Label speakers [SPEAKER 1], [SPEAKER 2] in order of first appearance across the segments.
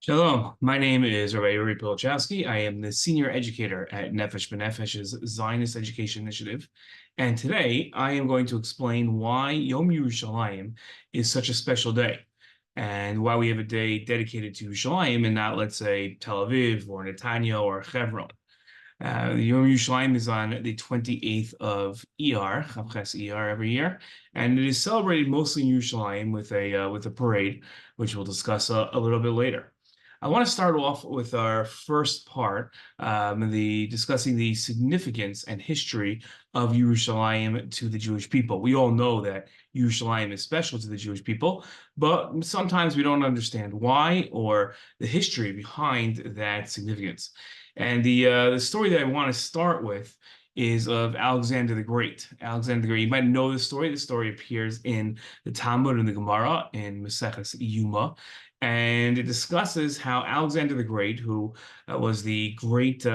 [SPEAKER 1] Shalom, my name is Rabbi Uri Pilichowski. I am the senior educator at Nefesh's Zionist Education Initiative. And today I am going to explain why Yom Yerushalayim is such a special day and why we have a day dedicated to Yerushalayim and not, let's say, Tel Aviv or Netanya or Hebron. Yom Yerushalayim is on the 28th of Iyar, Chavches Iyar every year, and it is celebrated mostly in Yerushalayim with a parade, which we'll discuss a little bit later. I want to start off with our first part, discussing the significance and history of Yerushalayim to the Jewish people. We all know that Yerushalayim is special to the Jewish people, but sometimes we don't understand why or the history behind that significance. And the story that I want to start with is of Alexander the Great. Alexander the Great, you might know the story. The story appears in the Talmud and the Gemara in Maseches Yuma. And it discusses how Alexander the Great, who was the great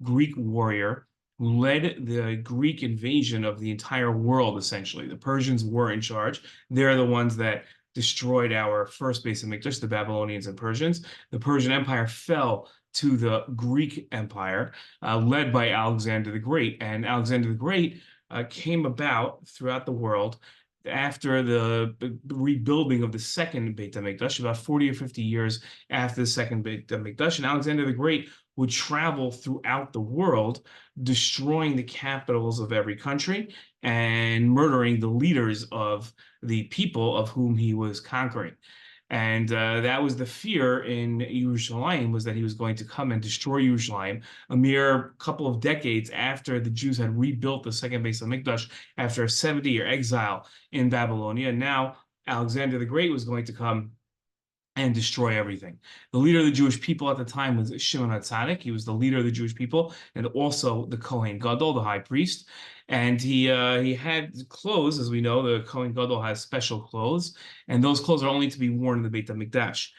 [SPEAKER 1] Greek warrior, who led the Greek invasion of the entire world, essentially. The Persians were in charge. They're the ones that destroyed our first base of Mikdash, the Babylonians and Persians. The Persian Empire fell to the Greek Empire, led by Alexander the Great. And Alexander the Great came about throughout the world after the rebuilding of the second Beit HaMikdash, about 40 or 50 years after the second Beit HaMikdash. And Alexander the Great would travel throughout the world, destroying the capitals of every country and murdering the leaders of the people of whom he was conquering. And that was the fear in Yerushalayim, was that he was going to come and destroy Yerushalayim a mere couple of decades after the Jews had rebuilt the second base of Mikdash after a 70-year exile in Babylonia. And now Alexander the Great was going to come and destroy everything. The leader of the Jewish people at the time was Shimon HaTzadik. He was the leader of the Jewish people and also the Kohen Gadol, the high priest. And he had clothes, as we know, the Kohen Gadol has special clothes, and those clothes are only to be worn in the Beit HaMikdash.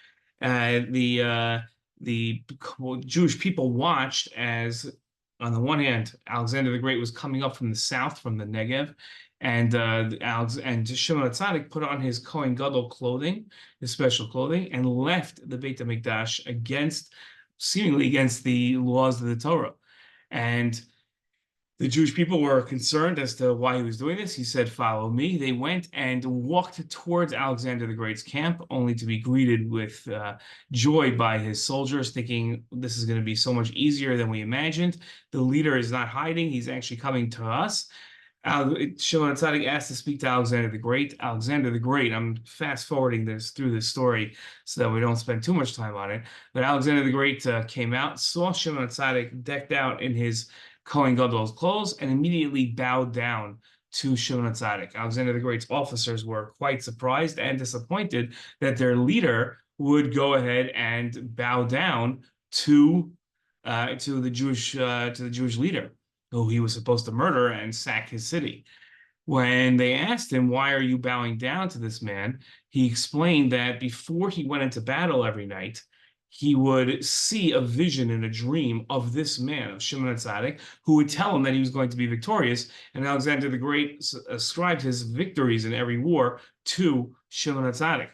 [SPEAKER 1] The Jewish people watched as, on the one hand, Alexander the Great was coming up from the south, from the Negev, and Shimon HaTzadik put on his Kohen Gadol clothing, his special clothing, and left the Beit HaMikdash seemingly against the laws of the Torah. And the Jewish people were concerned as to why he was doing this. He said, "Follow me." They went and walked towards Alexander the Great's camp, only to be greeted with joy by his soldiers, thinking this is going to be so much easier than we imagined. The leader is not hiding. He's actually coming to us. Shimon HaTzadik asked to speak to Alexander the Great. Alexander the Great, I'm fast forwarding through this story so that we don't spend too much time on it. But Alexander the Great came out, saw Shimon HaTzadik decked out in his Kohen Gadol's clothes, and immediately bowed down to Shimon HaTzadik. Alexander the Great's officers were quite surprised and disappointed that their leader would go ahead and bow down to the Jewish leader, who he was supposed to murder and sack his city. When they asked him, "Why are you bowing down to this man?" he explained that before he went into battle every night, he would see a vision in a dream of this man, of Shimon HaTzadik, who would tell him that he was going to be victorious. And Alexander the Great ascribed his victories in every war to Shimon HaTzadik.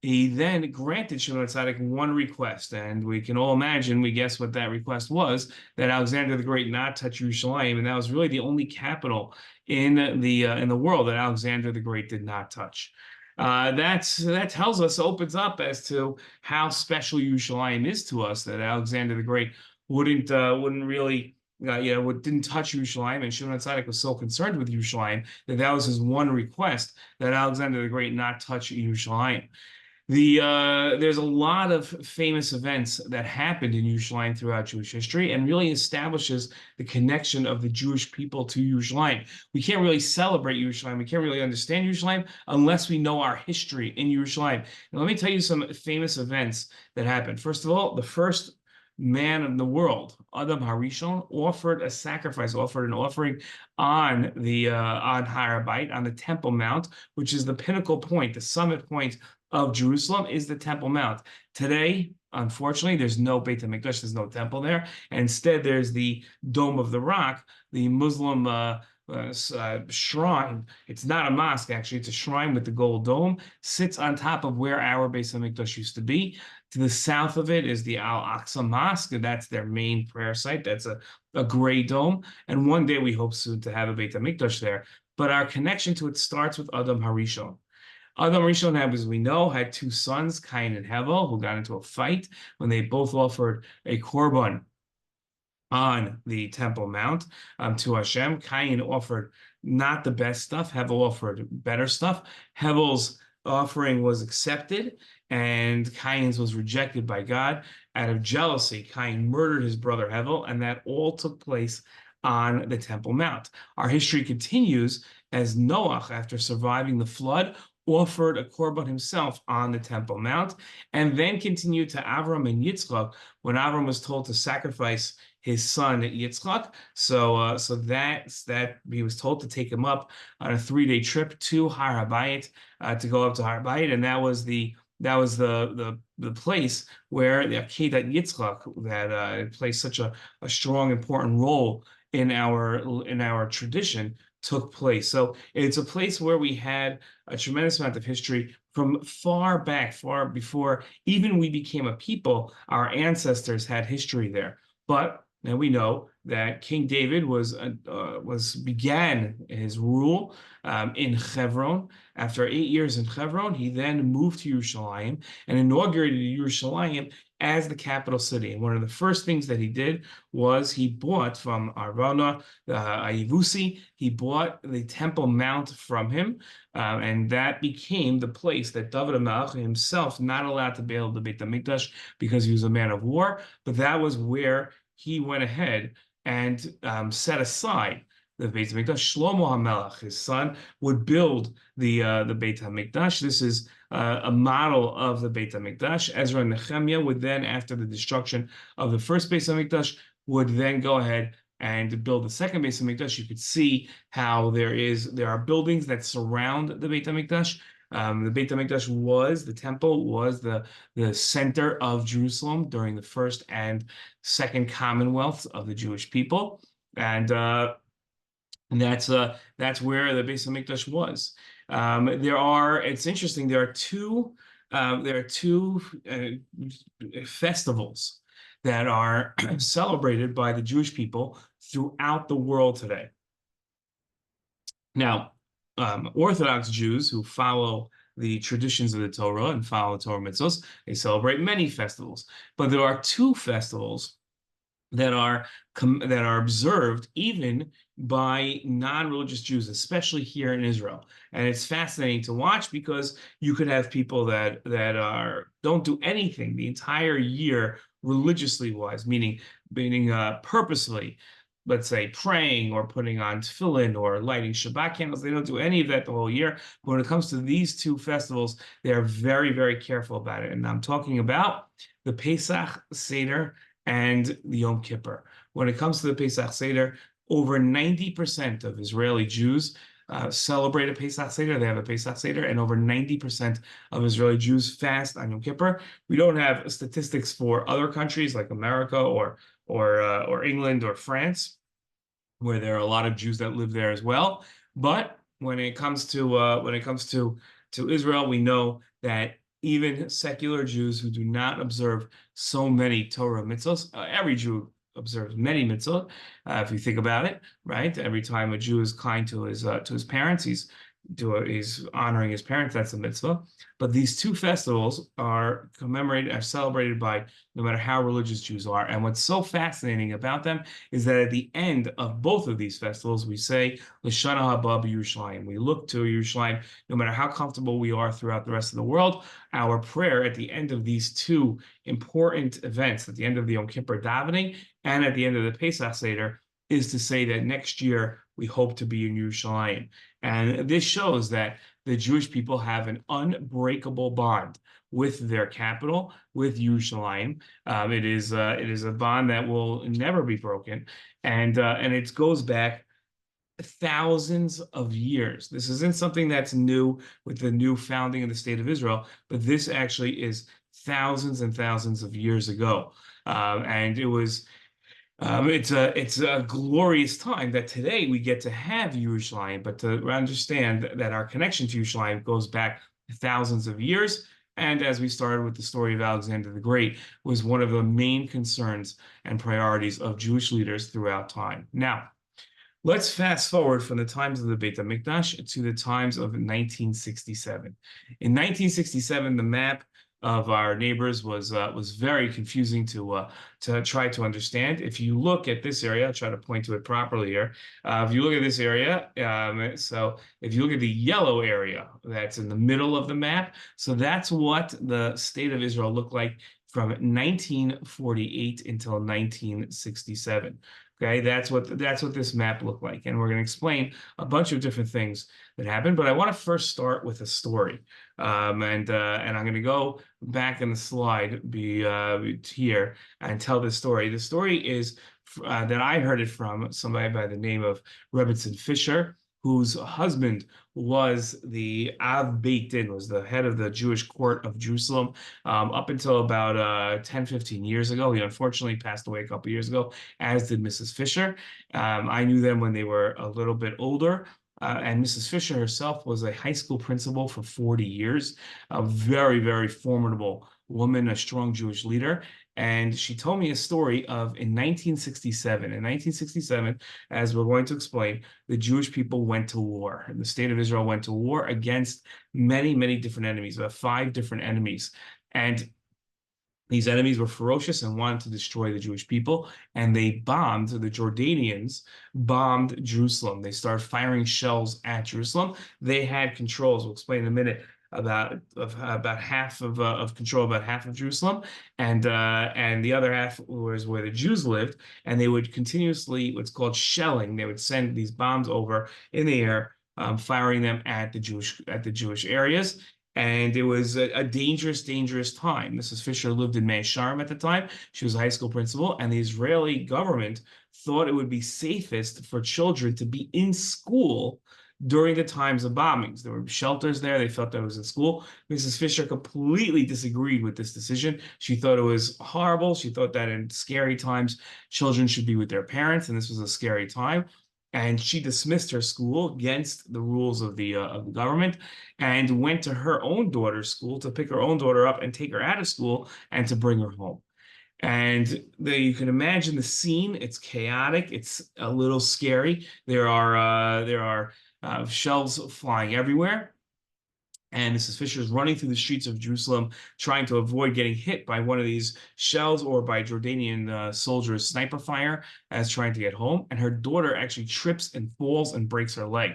[SPEAKER 1] He then granted Shimon HaTzadik one request, and we can all imagine, we guess what that request was, that Alexander the Great not touch Yerushalayim, and that was really the only capital in the world that Alexander the Great did not touch. That tells us, opens up as to how special Yerushalayim is to us, that Alexander the Great wouldn't really didn't touch Yerushalayim, and Shimon HaTzadik was so concerned with Yerushalayim that was his one request, that Alexander the Great not touch Yerushalayim. There's a lot of famous events that happened in Yerushalayim throughout Jewish history, and really establishes the connection of the Jewish people to Yerushalayim. We can't really celebrate Yerushalayim, we can't really understand Yerushalayim unless we know our history in Yerushalayim. And let me tell you some famous events that happened. First of all, the first man in the world, Adam Harishon, offered an offering on Har Bayit, on the Temple Mount, which is the pinnacle point, the summit point of Jerusalem, is the Temple Mount. Today, unfortunately, there's no Beit HaMikdash, there's no temple there. And instead, there's the Dome of the Rock, the Muslim shrine. It's not a mosque, actually. It's a shrine with the gold dome. Sits on top of where our Beis Hamikdash used to be. To the south of it is the Al-Aqsa Mosque, and that's their main prayer site. That's a gray dome. And one day we hope soon to have a Beit HaMikdash there. But our connection to it starts with Adam Harishon. Adam Rishon, as we know, had two sons, Cain and Hevel, who got into a fight when they both offered a korban on the Temple Mount to Hashem. Cain offered not the best stuff. Hevel offered better stuff. Hevel's offering was accepted, and Cain's was rejected by God. Out of jealousy, Cain murdered his brother Hevel, and that all took place on the Temple Mount. Our history continues as Noach, after surviving the flood, offered a korban himself on the Temple Mount, and then continued to Avram and Yitzchak when Avram was told to sacrifice his son Yitzchak. So that he was told to take him up on a 3-day trip to Har HaBayit, to go up to Har HaBayit, and that was the place where the Akedat Yitzchak that plays such a strong, important role in our tradition took place. So it's a place where we had a tremendous amount of history from far back, far before even we became a people. Our ancestors had history there. But now we know that King David began his rule in Hebron. After 8 years in Hebron, he then moved to Yerushalayim and inaugurated Yerushalayim as the capital city. And one of the first things that he did was he bought from Arvana Ayivusi, he bought the Temple Mount from him, and that became the place that David HaMelech himself, not allowed to build the Beit HaMikdash because he was a man of war, but that was where he went ahead and set aside the Beit HaMikdash. Shlomo HaMelech, his son, would build the Beit HaMikdash. This is a model of the Beit HaMikdash. Ezra and Nehemiah would then, after the destruction of the first Beit HaMikdash, would then go ahead and build the second Beit HaMikdash. You could see how there are buildings that surround the Beit HaMikdash. The Beit HaMikdash the temple was the center of Jerusalem during the first and second commonwealths of the Jewish people, and that's where the Beit HaMikdash was. It's interesting. There are two festivals that are celebrated by the Jewish people throughout the world today. Now, Orthodox Jews who follow the traditions of the Torah and follow Torah mitzvos, they celebrate many festivals. But there are two festivals that are observed even by non-religious Jews, especially here in Israel. And it's fascinating to watch because you could have people that don't do anything the entire year religiously wise, meaning purposely, let's say, praying or putting on tefillin or lighting Shabbat candles. They don't do any of that the whole year. But when it comes to these two festivals, they are very, very careful about it. And I'm talking about the Pesach Seder and the Yom Kippur. When it comes to the Pesach Seder, over 90% of Israeli Jews celebrate a Pesach Seder. They have a Pesach Seder, and over 90% of Israeli Jews fast on Yom Kippur. We don't have statistics for other countries like America or England or France, where there are a lot of Jews that live there as well. But when it comes to Israel, we know that even secular Jews who do not observe so many Torah mitzvahs, every Jew observes many mitzvot. If you think about it, right? Every time a Jew is kind to his parents, he's honoring his parents. That's a mitzvah. But these two festivals are celebrated by no matter how religious Jews are. And what's so fascinating about them is that at the end of both of these festivals, we say L'Shana Haba Yerushalayim. We look to Yerushalayim, no matter how comfortable we are throughout the rest of the world. Our prayer at the end of these two important events, at the end of the Yom Kippur davening and at the end of the Pesach Seder, is to say that next year we hope to be in Yerushalayim. And this shows that the Jewish people have an unbreakable bond with their capital, with Yerushalayim. It is a bond that will never be broken, and it goes back thousands of years. This isn't something that's new with the new founding of the state of Israel, but this actually is thousands and thousands of years ago, and it was It's a glorious time that today we get to have Yerushalayim, but to understand that our connection to Yerushalayim goes back thousands of years. And as we started with the story of Alexander the Great, was one of the main concerns and priorities of Jewish leaders throughout time. Now, let's fast forward from the times of the Beit HaMikdash to the times of 1967. In 1967, the map of our neighbors was very confusing to try to understand. If you look at this area, I'll try to point to it properly here. If you look at this area, so if you look at the yellow area that's in the middle of the map, so that's what the state of Israel looked like from 1948 until 1967. Okay, that's what this map looked like, and we're going to explain a bunch of different things that happened. But I want to first start with a story, and I'm going to go back in the slide here and tell this story. The story is that I heard it from somebody by the name of Rebbe Fisher, whose husband was the Av Beit Din, was the head of the Jewish court of Jerusalem up until about 10, 15 years ago. He unfortunately passed away a couple years ago, as did Mrs. Fisher. I knew them when they were a little bit older. And Mrs. Fisher herself was a high school principal for 40 years, a very, very formidable woman, a strong Jewish leader. And she told me a story of in 1967. In 1967, as we're going to explain, the Jewish people went to war. The state of Israel went to war against many, many different enemies, about 5 different enemies. And these enemies were ferocious and wanted to destroy the Jewish people, and they bombed, the Jordanians bombed Jerusalem. They started firing shells at Jerusalem. They had controls, we'll explain in a minute, about half of control, about half of Jerusalem, and the other half was where the Jews lived, and they would continuously, what's called shelling, they would send these bombs over in the air, firing them at the Jewish areas. And it was a dangerous, dangerous time. Mrs. Fisher lived in Mea Sharm at the time. She was a high school principal, and the Israeli government thought it would be safest for children to be in school during the times of bombings. There were shelters there. They felt that it was in school. Mrs. Fisher completely disagreed with this decision. She thought it was horrible. She thought that in scary times, children should be with their parents, and this was a scary time. And she dismissed her school against the rules of the government, and went to her own daughter's school to pick her own daughter up and take her out of school and to bring her home. And you can imagine the scene. It's chaotic. It's a little scary. There are shells flying everywhere. And Mrs. Fisher is running through the streets of Jerusalem, trying to avoid getting hit by one of these shells or by Jordanian soldiers' sniper fire as trying to get home. And her daughter actually trips and falls and breaks her leg.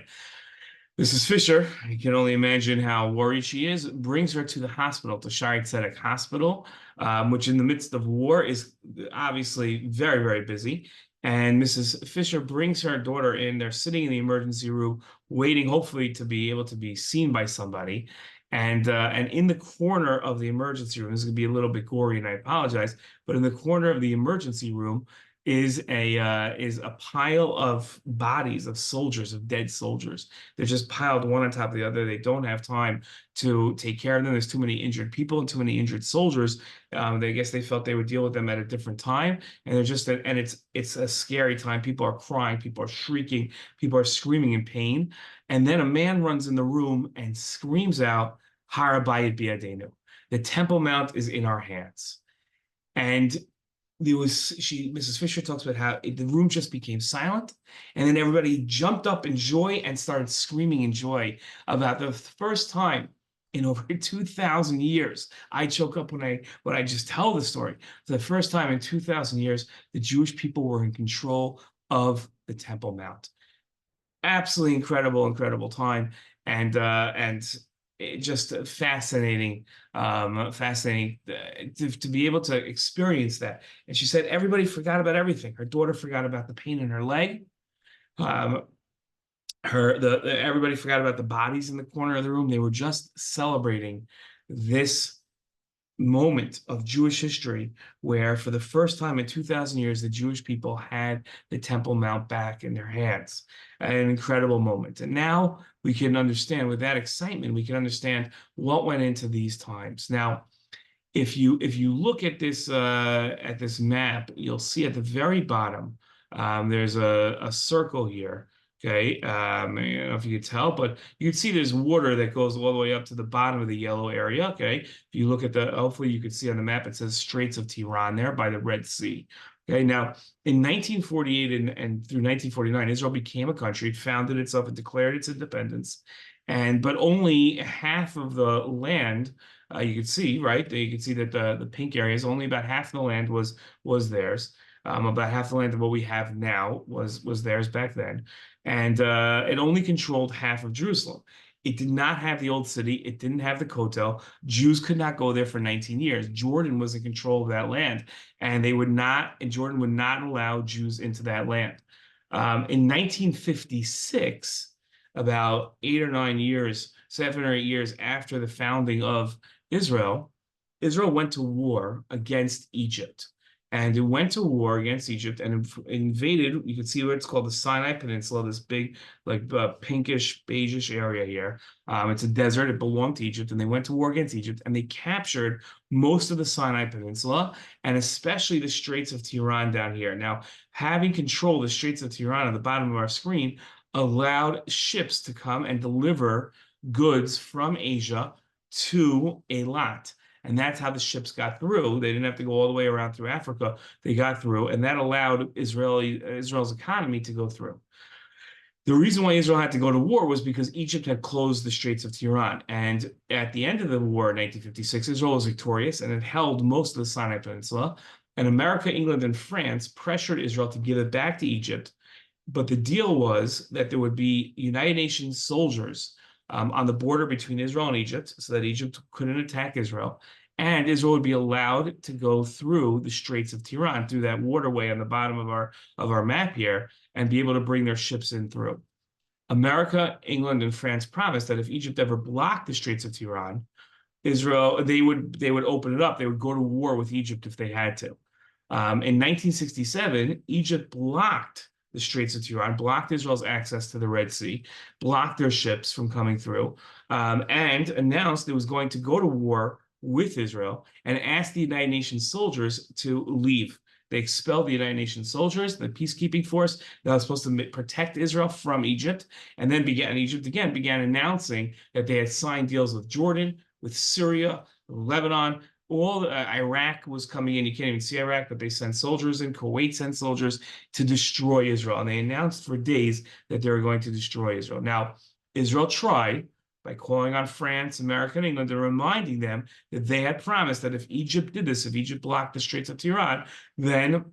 [SPEAKER 1] Mrs. Fisher, you can only imagine how worried she is, brings her to the hospital, to Shaare Zedek Hospital, which in the midst of war is obviously very, very busy. And Mrs. Fisher brings her daughter in. They're sitting in the emergency room, waiting, hopefully, to be able to be seen by somebody. And in the corner of the emergency room, this is going to be a little bit gory, and I apologize, but in the corner of the emergency room is a pile of bodies of soldiers, of dead soldiers. They're just piled one on top of the other. They don't have time to take care of them. There's too many injured people and too many injured soldiers. I guess they felt they would deal with them at a different time. And it's a scary time. People are crying, people are shrieking, people are screaming in pain. And then a man runs in the room and screams out, "Har Habayit biyadenu." The Temple Mount is in our hands. And Mrs. Fisher talks about how the room just became silent, and then everybody jumped up in joy and started screaming in joy about the first time in over 2,000 years. I choke up when I just tell the story. For the first time in 2,000 years, the Jewish people were in control of the Temple Mount. Absolutely incredible, incredible time, and just fascinating, fascinating to be able to experience that. And she said everybody forgot about everything. Her daughter forgot about the pain in her leg. Everybody forgot about the bodies in the corner of the room. They were just celebrating this moment of Jewish history where, for the first time in 2,000 years, the Jewish people had the Temple Mount back in their hands. An incredible moment. And now we can understand, with that excitement, we can understand what went into these times. Now, if you look at this map, you'll see at the very bottom there's a circle here. Okay, I don't know if you can tell, but you can see there's water that goes all the way up to the bottom of the yellow area. Okay, if you look at hopefully you can see on the map, it says Straits of Tiran there by the Red Sea. Okay, now in 1948 and through 1949, Israel became a country. It founded itself and declared its independence, but only half of the land you can see, right? You can see that the pink area is only about half the land was theirs. About half the land of what we have now was theirs back then, and it only controlled half of Jerusalem. It did not have the old city. It didn't have the Kotel. Jews could not go there for 19 years. Jordan was in control of that land, and Jordan would not allow Jews into that land. In 1956, about 8 or 9 years, 7 or 8 years after the founding of Israel, Israel went to war against Egypt. And it went to war against Egypt and invaded. You can see what it's called the Sinai Peninsula, this big, like pinkish, beigeish area here. It's a desert. It belonged to Egypt, and they went to war against Egypt, and they captured most of the Sinai Peninsula, and especially the Straits of Tiran down here. Now, having control of the Straits of Tiran at the bottom of our screen allowed ships to come and deliver goods from Asia to Eilat. And that's how the ships got through. They didn't have to go all the way around through Africa. They got through, and that allowed Israel's economy to go through. The reason why Israel had to go to war was because Egypt had closed the Straits of Tiran. And at the end of the war in 1956, Israel was victorious and it held most of the Sinai Peninsula. And America, England, and France pressured Israel to give it back to Egypt. But the deal was that there would be United Nations soldiers on the border between Israel and Egypt, so that Egypt couldn't attack Israel, and Israel would be allowed to go through the Straits of Tiran, through that waterway on the bottom of our map here, and be able to bring their ships in through. America, England, and France promised that if Egypt ever blocked the Straits of Tiran, they would open it up. They would go to war with Egypt if they had to. In 1967, Egypt blocked the Straits of Tiran, blocked Israel's access to the Red Sea, blocked their ships from coming through, and announced it was going to go to war with Israel and asked the United Nations soldiers to leave. They expelled the United Nations soldiers, the peacekeeping force that was supposed to protect Israel from Egypt, and then Egypt again began announcing that they had signed deals with Jordan, with Syria, Lebanon. Iraq was coming in. You can't even see Iraq, but they sent soldiers in. Kuwait sent soldiers to destroy Israel. And they announced for days that they were going to destroy Israel. Now, Israel tried by calling on France, America, and England, and reminding them that they had promised that if Egypt did this, if Egypt blocked the Straits of Tiran, then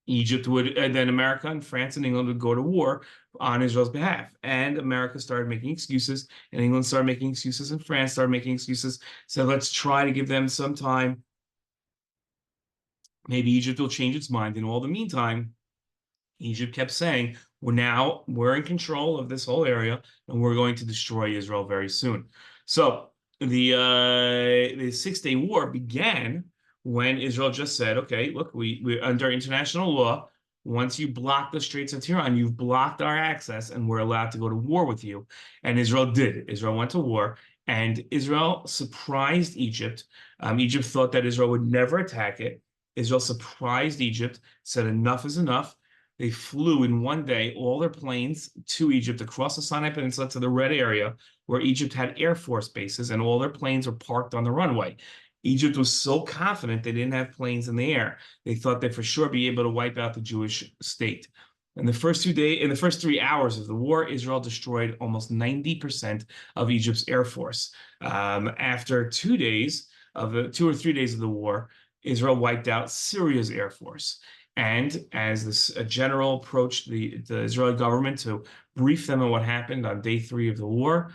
[SPEAKER 1] then America and France and England would go to war on Israel's behalf. And America started making excuses, and England started making excuses, and France started making excuses. So let's try to give them some time. Maybe Egypt will change its mind. In all the meantime, Egypt kept saying, we're in control of this whole area, and we're going to destroy Israel very soon. So the 6-Day War began when Israel just said, okay, look, we're under international law. Once you block the Straits of Tiran, you've blocked our access, and we're allowed to go to war with you. And Israel did. Israel went to war, and Israel surprised Egypt. Egypt thought that Israel would never attack it. Israel surprised Egypt, said enough is enough. They flew in one day all their planes to Egypt across the Sinai Peninsula to the Red Area, where Egypt had Air Force bases, and all their planes were parked on the runway. Egypt was so confident they didn't have planes in the air. They thought they'd for sure be able to wipe out the Jewish state. In the first 3 hours of the war, Israel destroyed almost 90% of Egypt's Air Force. After 2 or 3 days of the war, Israel wiped out Syria's Air Force. And as a general approached the Israeli government to brief them on what happened on day 3 of the war,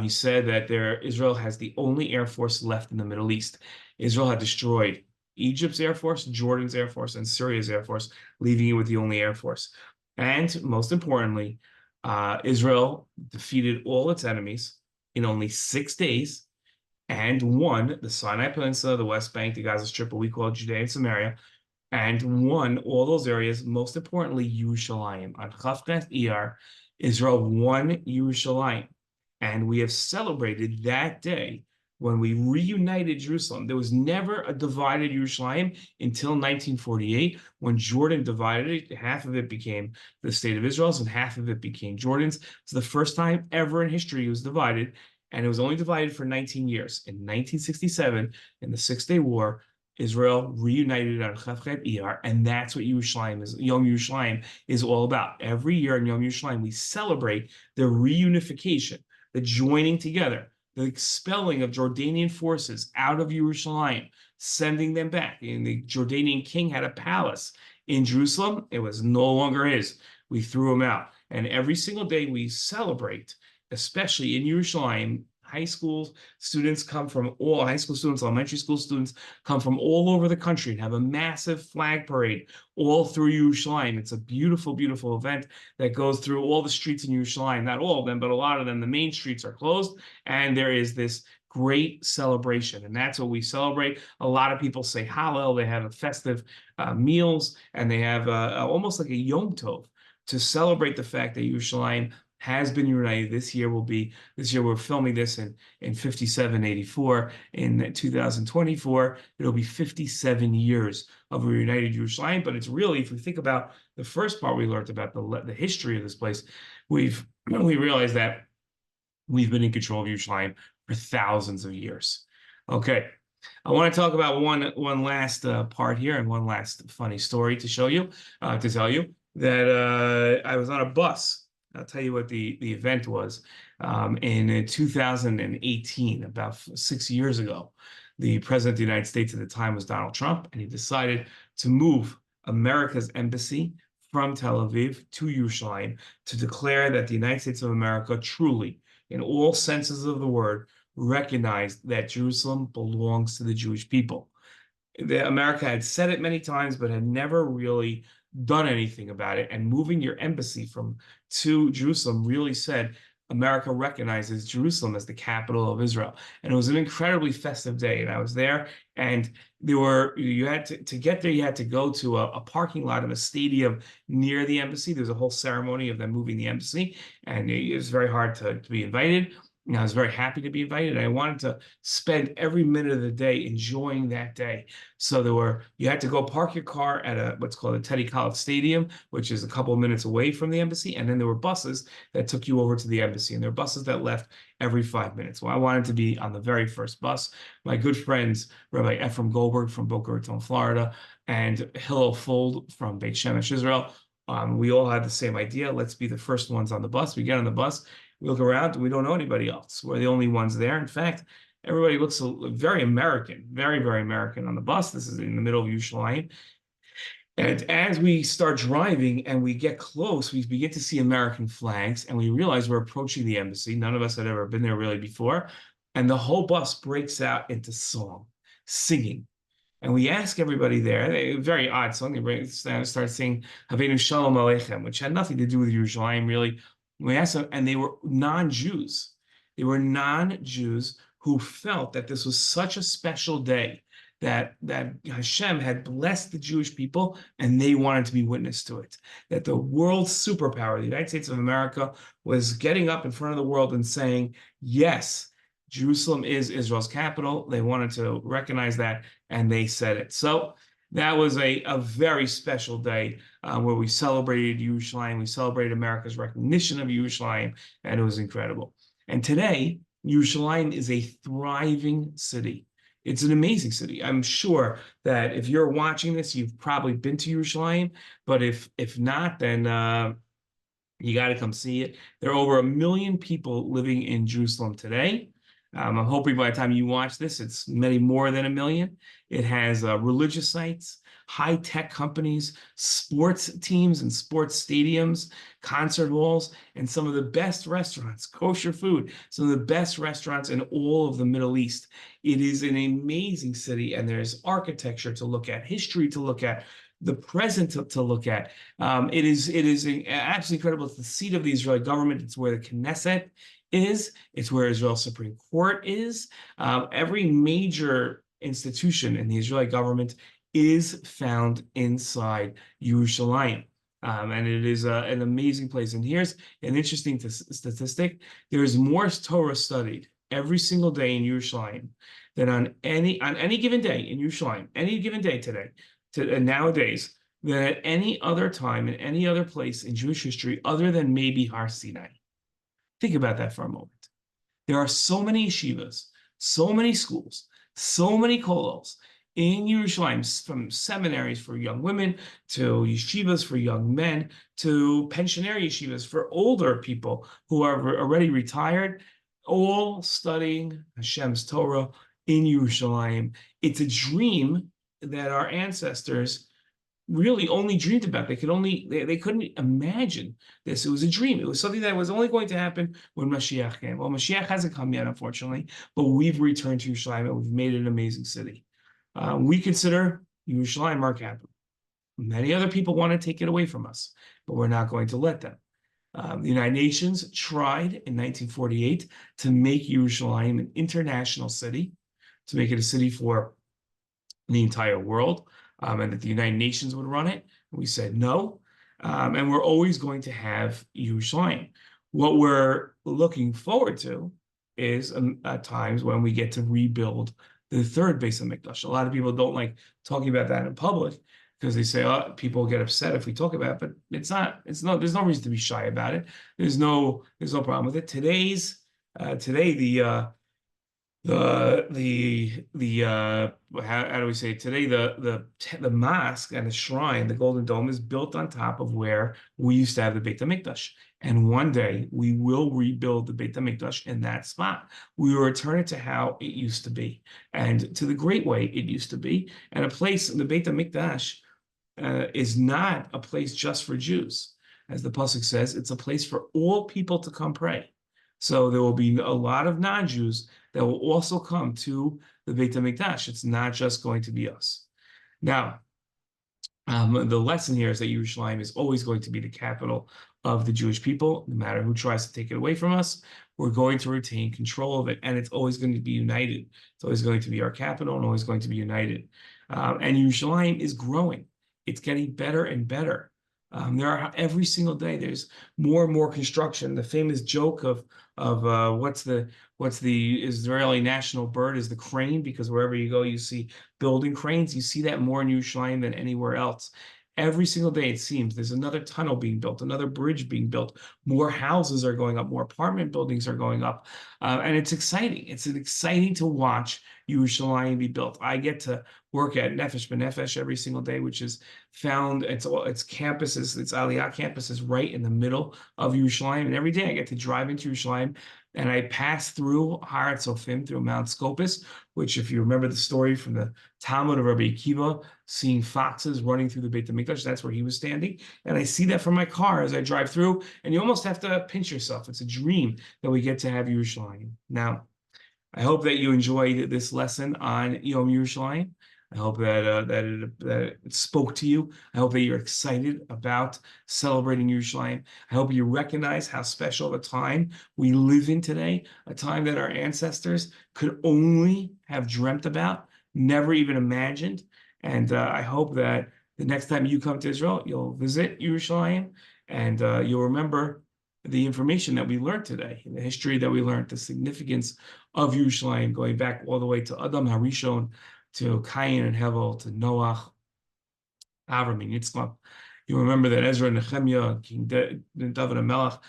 [SPEAKER 1] he said that Israel has the only Air Force left in the Middle East. Israel had destroyed Egypt's Air Force, Jordan's Air Force, and Syria's Air Force, leaving it with the only Air Force. And most importantly, Israel defeated all its enemies in only 6 days and won the Sinai Peninsula, the West Bank, the Gaza Strip, what we call Judea and Samaria, and won all those areas, most importantly, Yerushalayim. On Chafbeth Iyar, Israel won Yerushalayim. And we have celebrated that day when we reunited Jerusalem. There was never a divided Yerushalayim until 1948, when Jordan divided it. Half of it became the state of Israel's and half of it became Jordan's. It's the first time ever in history it was divided, and it was only divided for 19 years. In 1967, in the Six-Day War, Israel reunited on Chavchet Iyar, and that's what Yerushalayim is. Yom Yerushalayim is all about. Every year in Yom Yerushalayim, we celebrate the reunification, the joining together, the expelling of Jordanian forces out of Yerushalayim, sending them back. And the Jordanian king had a palace in Jerusalem. It was no longer his. We threw him out. And every single day we celebrate, especially in Yerushalayim. High school students come from all high school students, elementary school students come from all over the country and have a massive flag parade all through Yerushalayim. It's a beautiful, beautiful event that goes through all the streets in Yerushalayim. Not all of them, but a lot of them. The main streets are closed, and there is this great celebration, and that's what we celebrate. A lot of people say Hallel. They have a festive meals, and they have almost like a Yom Tov to celebrate the fact that Yerushalayim has been united. This year we're filming this in 5784. In 2024, it'll be 57 years of a reunited Yerushalayim. But it's really, if we think about the first part we learned about the history of this place, we realized that we've been in control of Yerushalayim for thousands of years. Okay, I want to talk about one last part here, and one last funny story to show you, to tell you that I was on a bus. I'll tell you what the event was. In 2018, about 6 years ago, the president of the United States at the time was Donald Trump, and he decided to move America's embassy from Tel Aviv to Yerushalayim to declare that the United States of America truly, in all senses of the word, recognized that Jerusalem belongs to the Jewish people. America had said it many times, but had never really done anything about it. And moving your embassy to Jerusalem really said America recognizes Jerusalem as the capital of Israel. And it was an incredibly festive day. And I was there, and you had to get there, you had to go to a parking lot of a stadium near the embassy. There's a whole ceremony of them moving the embassy, and it was very hard to be invited. And I was very happy to be invited. I wanted to spend every minute of the day enjoying that day. So you had to go park your car at what's called a Teddy Kollek Stadium, which is a couple of minutes away from the embassy. And then there were buses that took you over to the embassy. And there were buses that left every 5 minutes. Well, I wanted to be on the very first bus. My good friends, Rabbi Ephraim Goldberg from Boca Raton, Florida, and Hillel Fold from Beit Shemesh, Israel. We all had the same idea. Let's be the first ones on the bus. We get on the bus. We look around, and we don't know anybody else. We're the only ones there. In fact, everybody looks very American, very, very American on the bus. This is in the middle of Yerushalayim. And as we start driving and we get close, we begin to see American flags, and we realize we're approaching the embassy. None of us had ever been there really before. And the whole bus breaks out into song, singing. And we ask everybody there, a very odd song, they start singing Haveinu Shalom Aleichem, which had nothing to do with Yerushalayim, really. We asked them, and they were non-Jews. They were non-Jews who felt that this was such a special day, that Hashem had blessed the Jewish people, and they wanted to be witness to it. That the world superpower, the United States of America, was getting up in front of the world and saying, yes, Jerusalem is Israel's capital. They wanted to recognize that, and they said it. So that was a very special day where we celebrated Yerushalayim. We celebrated America's recognition of Yerushalayim, and it was incredible. And today, Yerushalayim is a thriving city. It's an amazing city. I'm sure that if you're watching this, you've probably been to Yerushalayim, but if not, then you got to come see it. There are over 1 million people living in Jerusalem today. I'm hoping by the time you watch this, it's many more than 1 million. It has religious sites, high-tech companies, sports teams and sports stadiums, concert halls, and some of the best restaurants, kosher food, some of the best restaurants in all of the Middle East. It is an amazing city, and there's architecture to look at, history to look at, the present to look at. It is absolutely incredible. It's the seat of the Israeli government. It's where the Knesset is. It's where Israel's Supreme Court is. Every major institution in the Israeli government is found inside Yerushalayim. And it is an amazing place. And here's an interesting statistic. There is more Torah studied every single day in Yerushalayim than on any given day in Yerushalayim, any given day today, nowadays, than at any other time in any other place in Jewish history other than maybe Har Sinai. Think about that for a moment. There are so many yeshivas, so many schools, so many kollels in Yerushalayim, from seminaries for young women to yeshivas for young men to pensionary yeshivas for older people who are already retired, all studying Hashem's Torah in Yerushalayim. It's a dream that our ancestors really only dreamed about. They couldn't imagine this. It was a dream. It was something that was only going to happen when Mashiach came. Well, Mashiach hasn't come yet, unfortunately, but we've returned to Yerushalayim and we've made it an amazing city. We consider Yerushalayim our capital. Many other people want to take it away from us, but we're not going to let them. The United Nations tried in 1948 to make Yerushalayim an international city, to make it a city for the entire world. And that the United Nations would run it. We said no, and we're always going to have Yerushalayim. What we're looking forward to is at times when we get to rebuild the third Beis HaMikdash. A lot of people don't like talking about that in public because they say, oh, people get upset if we talk about it, but there's no reason to be shy about it. There's no problem with it. Today how do we say it? Today the mosque and the shrine, the Golden Dome, is built on top of where we used to have the Beit HaMikdash. And one day we will rebuild the Beit HaMikdash in that spot. We will return it to how it used to be and to the great way it used to be. And a place, the Beit HaMikdash is not a place just for Jews. As the pasuk says, it's a place for all people to come pray. So there will be a lot of non-Jews that will also come to the Beit HaMikdash. It's not just going to be us. Now, the lesson here is that Yerushalayim is always going to be the capital of the Jewish people. No matter who tries to take it away from us, we're going to retain control of it, and it's always going to be united. It's always going to be our capital and always going to be united. And Yerushalayim is growing. It's getting better and better. Every single day there's more and more construction. The famous joke of what's the Israeli national bird is the crane, because wherever you go you see building cranes. You see that more in Yerushalayim than anywhere else. Every single day it seems there's another tunnel being built, another bridge being built, more houses are going up, more apartment buildings are going up, and it's exciting. It's exciting to watch Yerushalayim be built. I get to work at Nefesh every single day, which is found, its campuses, its Aliyah campus is right in the middle of Yerushalayim, and every day I get to drive into Yerushalayim and I pass through Har Tzofim, through Mount Scopus, which, if you remember the story from the Talmud of Rabbi Akiva, seeing foxes running through the Beit HaMikdash, that's where he was standing. And I see that from my car as I drive through, and you almost have to pinch yourself. It's a dream that we get to have Yerushalayim. Now, I hope that you enjoyed this lesson on Yom Yerushalayim. I hope that it spoke to you. I hope that you're excited about celebrating Yerushalayim. I hope you recognize how special of a time we live in today, a time that our ancestors could only have dreamt about, never even imagined. And I hope that the next time you come to Israel, you'll visit Yerushalayim and you'll remember the information that we learned today, the history that we learned, the significance of Yerushalayim, going back all the way to Adam HaRishon, to Cain and Hevel, to Noach, Avram and Yitzchak. You remember that Ezra and Nehemiah, King David HaMelech,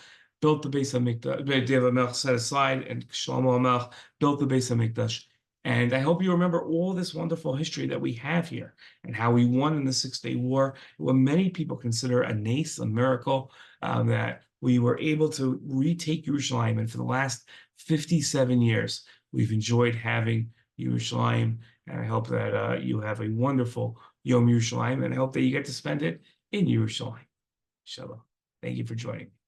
[SPEAKER 1] built the Beis HaMikdash. David HaMelech set aside, and Shlomo HaMelech built the Beis HaMikdash. And I hope you remember all this wonderful history that we have here, and how we won in the Six-Day War, what many people consider a nace, a miracle, that we were able to retake Yerushalayim. And for the last 57 years, we've enjoyed having Yerushalayim. And I hope that you have a wonderful Yom Yerushalayim, and I hope that you get to spend it in Yerushalayim. Shalom. Thank you for joining me.